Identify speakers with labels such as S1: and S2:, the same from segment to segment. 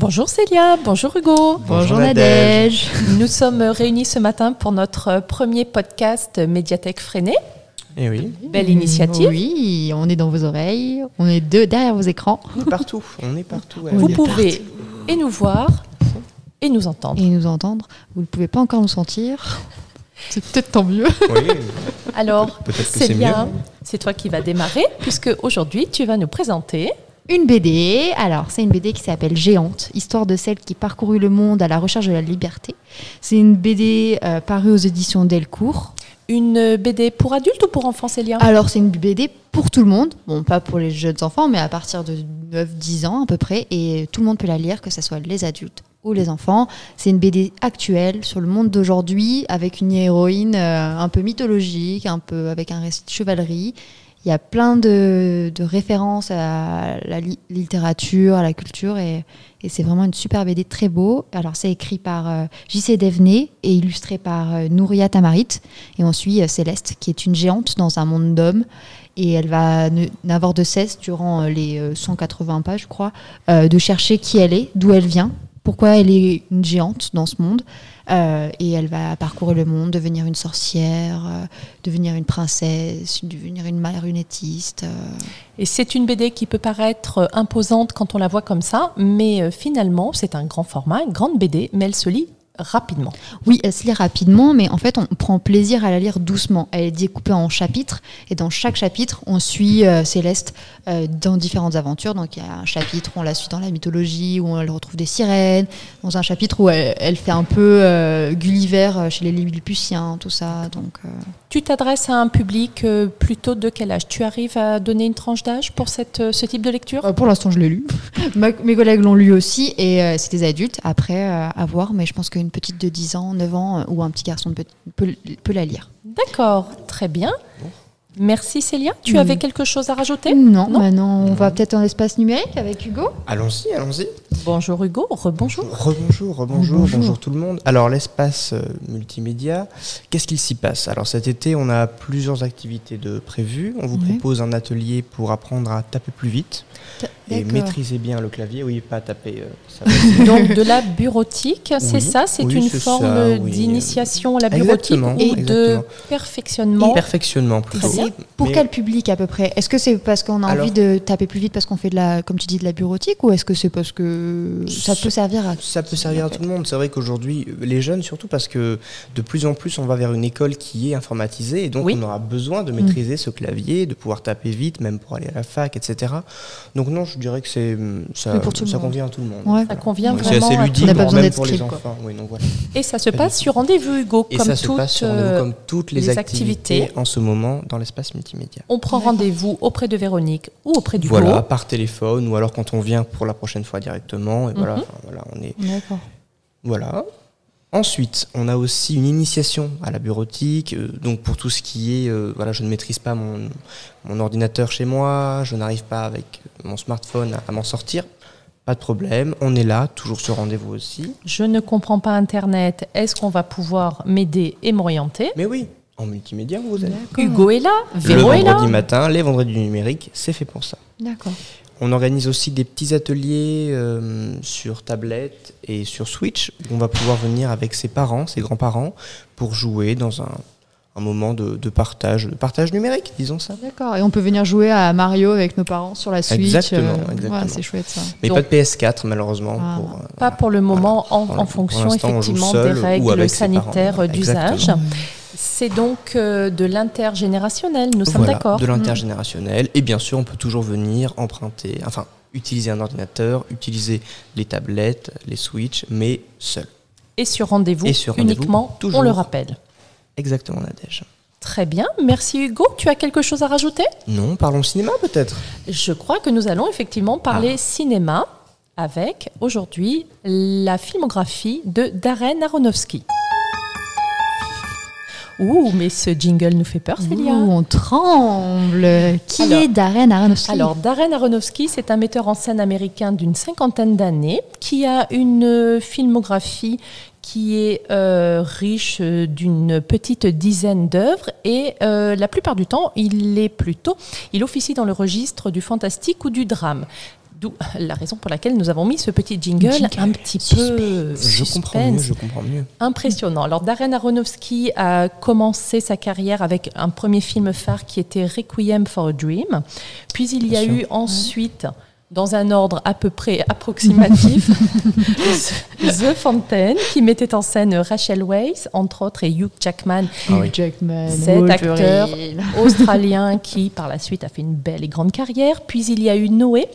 S1: Bonjour Célia, bonjour Hugo.
S2: Bonjour Nadège.
S1: Nous sommes réunis ce matin pour notre premier podcast Médiathèque Freinet.
S2: Eh oui.
S1: Belle initiative.
S3: Oui, on est dans vos oreilles, on est deux derrière vos écrans.
S2: On est partout. Ouais.
S1: Vous pouvez et nous voir et nous entendre.
S3: Et nous entendre. Vous ne pouvez pas encore nous sentir. C'est peut-être tant mieux.
S2: Oui.
S1: Alors,
S2: Peut-être que c'est
S1: Célia,
S2: mieux.
S1: c'est toi qui vas démarrer puisque aujourd'hui tu vas nous présenter.
S3: Une BD, alors c'est une BD qui s'appelle Géante, histoire de celle qui parcourut le monde à la recherche de la liberté. C'est une BD parue aux éditions Delcourt.
S1: Une BD pour adultes ou pour enfants, Célia?
S3: Alors c'est une BD pour tout le monde, bon pas pour les jeunes enfants, mais à partir de 9-10 ans à peu près, et tout le monde peut la lire, que ce soit les adultes ou les enfants. C'est une BD actuelle sur le monde d'aujourd'hui, avec une héroïne un peu mythologique, un peu avec un récit de chevalerie. Il y a plein de références à la littérature, à la culture, et c'est vraiment une super BD, très beau. Alors c'est écrit par J.C. Devenay et illustré par Nouria Tamarit. Et on suit Céleste, qui est une géante dans un monde d'hommes. Et elle va n'avoir de cesse, durant les 180 pages, je crois, de chercher qui elle est, d'où elle vient, pourquoi elle est une géante dans ce monde. Et elle va parcourir le monde, devenir une sorcière, devenir une princesse, devenir une marionnettiste.
S1: Et c'est une BD qui peut paraître imposante quand on la voit comme ça, mais finalement c'est un grand format, une grande BD, mais elle se lit rapidement.
S3: Oui, elle se lit rapidement, mais en fait on prend plaisir à la lire doucement. Elle est découpée en chapitres, et dans chaque chapitre on suit Céleste dans différentes aventures. Donc il y a un chapitre où on la suit dans la mythologie, où elle retrouve des sirènes, dans un chapitre où elle fait un peu Gulliver chez les Lilliputiens, tout ça. Donc,
S1: Tu t'adresses à un public plutôt de quel âge? Tu arrives à donner une tranche d'âge pour ce type de lecture?
S3: pour l'instant je l'ai lu, mes collègues l'ont lu aussi, et c'est des adultes, après à voir, mais je pense qu'une petite de 10 ans, 9 ans, ou un petit garçon peut la lire.
S1: D'accord, très bien. Merci Célia. Tu avais quelque chose à rajouter?
S3: Non, maintenant on va peut-être dans l'espace numérique avec Hugo.
S2: Allons-y.
S1: Bonjour Hugo, rebonjour.
S2: Bonjour tout le monde. Alors l'espace multimédia, qu'est-ce qu'il s'y passe? Alors cet été, on a plusieurs activités de prévues. On vous propose un atelier pour apprendre à taper plus vite et maîtriser bien le clavier. Oui, pas taper. Ça va.
S1: Donc de la bureautique, c'est ça? C'est une
S2: c'est
S1: forme
S2: ça,
S1: d'initiation à la bureautique et de perfectionnement.
S2: Perfectionnement plutôt.
S1: Très bien.
S3: Pour quel public à peu près? Est-ce que c'est parce qu'on a envie de taper plus vite parce qu'on fait comme tu dis, de la bureautique, ou est-ce que c'est parce que ça peut servir à...
S2: Ça peut servir à tout le monde. C'est vrai qu'aujourd'hui, les jeunes surtout, parce que de plus en plus on va vers une école qui est informatisée, et donc on aura besoin de maîtriser ce clavier, de pouvoir taper vite, même pour aller à la fac, etc. Donc non, je dirais que ça convient à tout le monde.
S3: Ouais.
S1: Ça convient
S2: C'est
S1: vraiment
S2: assez
S1: à
S2: ludique,
S3: On n'a pas besoin
S2: même
S3: d'être
S2: pour les
S3: strict,
S2: enfants. Oui, donc voilà.
S1: Et ça se passe sur rendez-vous, Hugo,
S2: Et ça se passe sur rendez-vous, comme toutes les activités en ce moment dans l'espace multimédia.
S1: On prend rendez-vous auprès de Véronique ou auprès du
S2: Voilà, par téléphone, ou alors quand on vient pour la prochaine fois directement. Et voilà, on est.
S3: D'accord.
S2: Voilà. Ensuite, on a aussi une initiation à la bureautique, donc pour tout ce qui est, je ne maîtrise pas mon ordinateur chez moi, je n'arrive pas avec mon smartphone à m'en sortir. Pas de problème, on est là, toujours sur rendez-vous aussi.
S1: Je ne comprends pas Internet, est-ce qu'on va pouvoir m'aider et m'orienter?
S2: Mais oui, en multimédia, vous êtes.
S1: Hugo est là,
S2: Le
S1: Véro est là.
S2: vendredi matin, les vendredis du numérique, c'est fait pour ça.
S3: D'accord.
S2: On organise aussi des petits ateliers sur tablette et sur Switch, où on va pouvoir venir avec ses parents, ses grands-parents, pour jouer dans un moment de partage numérique, disons ça.
S3: D'accord. Et on peut venir jouer à Mario avec nos parents sur la Switch.
S2: Exactement.
S3: Ouais, c'est chouette ça.
S2: Mais
S1: Donc,
S2: pas de PS4 malheureusement.
S1: Pas pour le moment,
S2: Voilà.
S1: en fonction
S2: Pour l'instant, on joue
S1: effectivement
S2: seul
S1: des
S2: ou
S1: règles
S2: avec ses
S1: sanitaires
S2: parents.
S1: d'usage.
S2: Exactement.
S1: C'est donc de l'intergénérationnel, nous sommes
S2: Voilà,
S1: d'accord?
S2: de l'intergénérationnel. Et bien sûr, on peut toujours venir utiliser un ordinateur, utiliser les tablettes, les Switch, mais seul.
S1: Et sur rendez-vous
S2: rendez-vous,
S1: uniquement,
S2: toujours.
S1: on le rappelle.
S2: Exactement, Nadège.
S1: Très bien, merci Hugo. Tu as quelque chose à rajouter?
S2: Non, parlons cinéma peut-être.
S1: Je crois que nous allons effectivement parler cinéma avec aujourd'hui la filmographie de Darren Aronofsky. Ouh, mais ce jingle nous fait peur, Célia.
S3: Ouh, on tremble. Qui est Darren Aronofsky?
S1: Alors, Darren Aronofsky, c'est un metteur en scène américain d'une 50aine d'années qui a une filmographie qui est riche d'une petite dizaine d'œuvres et la plupart du temps, il officie dans le registre du fantastique ou du drame. D'où la raison pour laquelle nous avons mis ce petit jingle un petit peu
S2: Je comprends mieux.
S1: impressionnant. Alors Darren Aronofsky a commencé sa carrière avec un premier film phare qui était Requiem for a Dream. Puis il y a eu ensuite, dans un ordre à peu près approximatif, The Fountain, qui mettait en scène Rachel Weisz, entre autres, et Hugh Jackman. Cet acteur australien qui, par la suite, a fait une belle et grande carrière. Puis il y a eu Noé,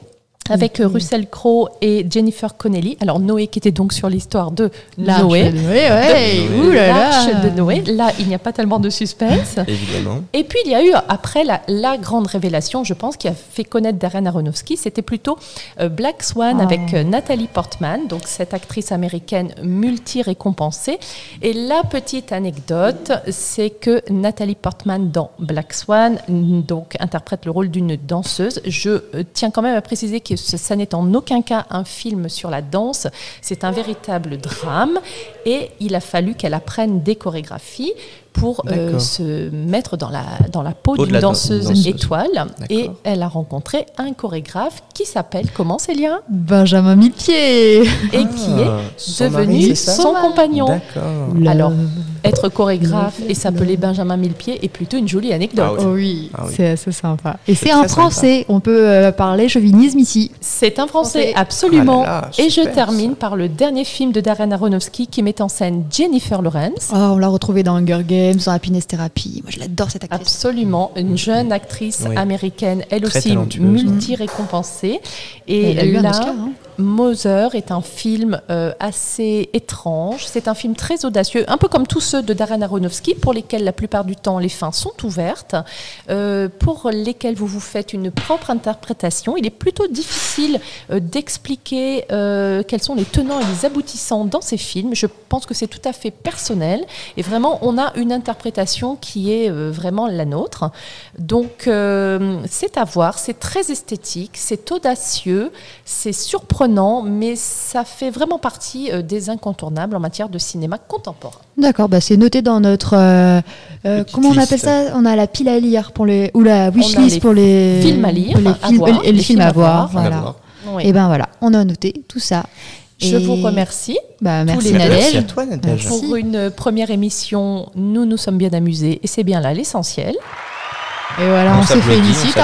S1: avec Russell Crowe et Jennifer Connelly. Alors Noé qui était donc sur l'histoire de Noé. L'Arche de Noé. Là, il n'y a pas tellement de suspense.
S2: Évidemment.
S1: Et puis il y a eu après la grande révélation, je pense, qui a fait connaître Darren Aronofsky, c'était plutôt Black Swan avec Natalie Portman, donc cette actrice américaine multi-récompensée. Et la petite anecdote, c'est que Natalie Portman dans Black Swan donc interprète le rôle d'une danseuse. Je tiens quand même à préciser que ça n'est en aucun cas un film sur la danse, c'est un véritable drame et il a fallu qu'elle apprenne des chorégraphies pour se mettre dans la peau d'une danseuse étoile. Et elle a rencontré un chorégraphe qui s'appelle, comment Célia ?
S3: Benjamin Millepied.
S1: Et qui est devenu son compagnon.
S2: D'accord.
S1: Alors, être chorégraphe et s'appeler Benjamin Millepied est plutôt une jolie anecdote.
S3: Oui, c'est assez sympa. Et c'est un Français, on peut parler chauvinisme ici.
S1: C'est un Français, absolument. Et je termine par le dernier film de Darren Aronofsky qui met en scène Jennifer Lawrence.
S3: On l'a retrouvée dans Hunger Games, dans Happiness Therapy. Moi, je l'adore, cette actrice.
S1: Absolument. Une jeune actrice américaine, elle aussi multi-récompensée. Et
S3: elle a eu un
S1: là,
S3: Oscar,
S1: Mother est un film assez étrange. C'est un film très audacieux, un peu comme tous ceux de Darren Aronofsky, pour lesquels la plupart du temps les fins sont ouvertes, pour lesquels vous vous faites une propre interprétation. Il est plutôt difficile d'expliquer quels sont les tenants et les aboutissants dans ces films. Je pense que c'est tout à fait personnel et vraiment on a une interprétation qui est vraiment la nôtre. Donc c'est à voir, c'est très esthétique, c'est audacieux, c'est surprenant, mais ça fait vraiment partie des incontournables en matière de cinéma contemporain.
S3: D'accord, c'est noté dans notre comment on appelle ça ? On a la pile à lire pour les ou la wishlist pour les
S1: films à lire,
S3: et les films à voir. Voilà.
S1: Oui.
S3: Et ben voilà, on a noté tout ça.
S1: Je vous remercie.
S3: Merci
S1: Nadège.
S2: Merci à toi Nadège.
S1: Pour une première émission, nous sommes bien amusés et c'est bien là l'essentiel.
S3: Et voilà, on se félicite.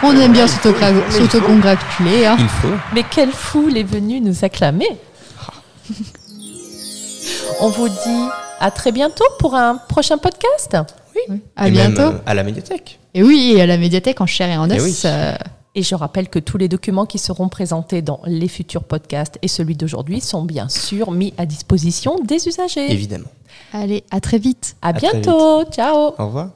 S3: On aime bien s'autocongratuler.
S2: Il faut.
S1: Mais quelle foule est venue nous acclamer. On vous dit à très bientôt pour un prochain podcast.
S3: Oui. À bientôt.
S2: Même, à la médiathèque.
S3: Et oui, à la médiathèque en chair et en os.
S1: Et je rappelle que tous les documents qui seront présentés dans les futurs podcasts et celui d'aujourd'hui sont bien sûr mis à disposition des usagers.
S2: Évidemment.
S3: Allez, à très vite.
S1: À bientôt. Ciao.
S2: Au revoir.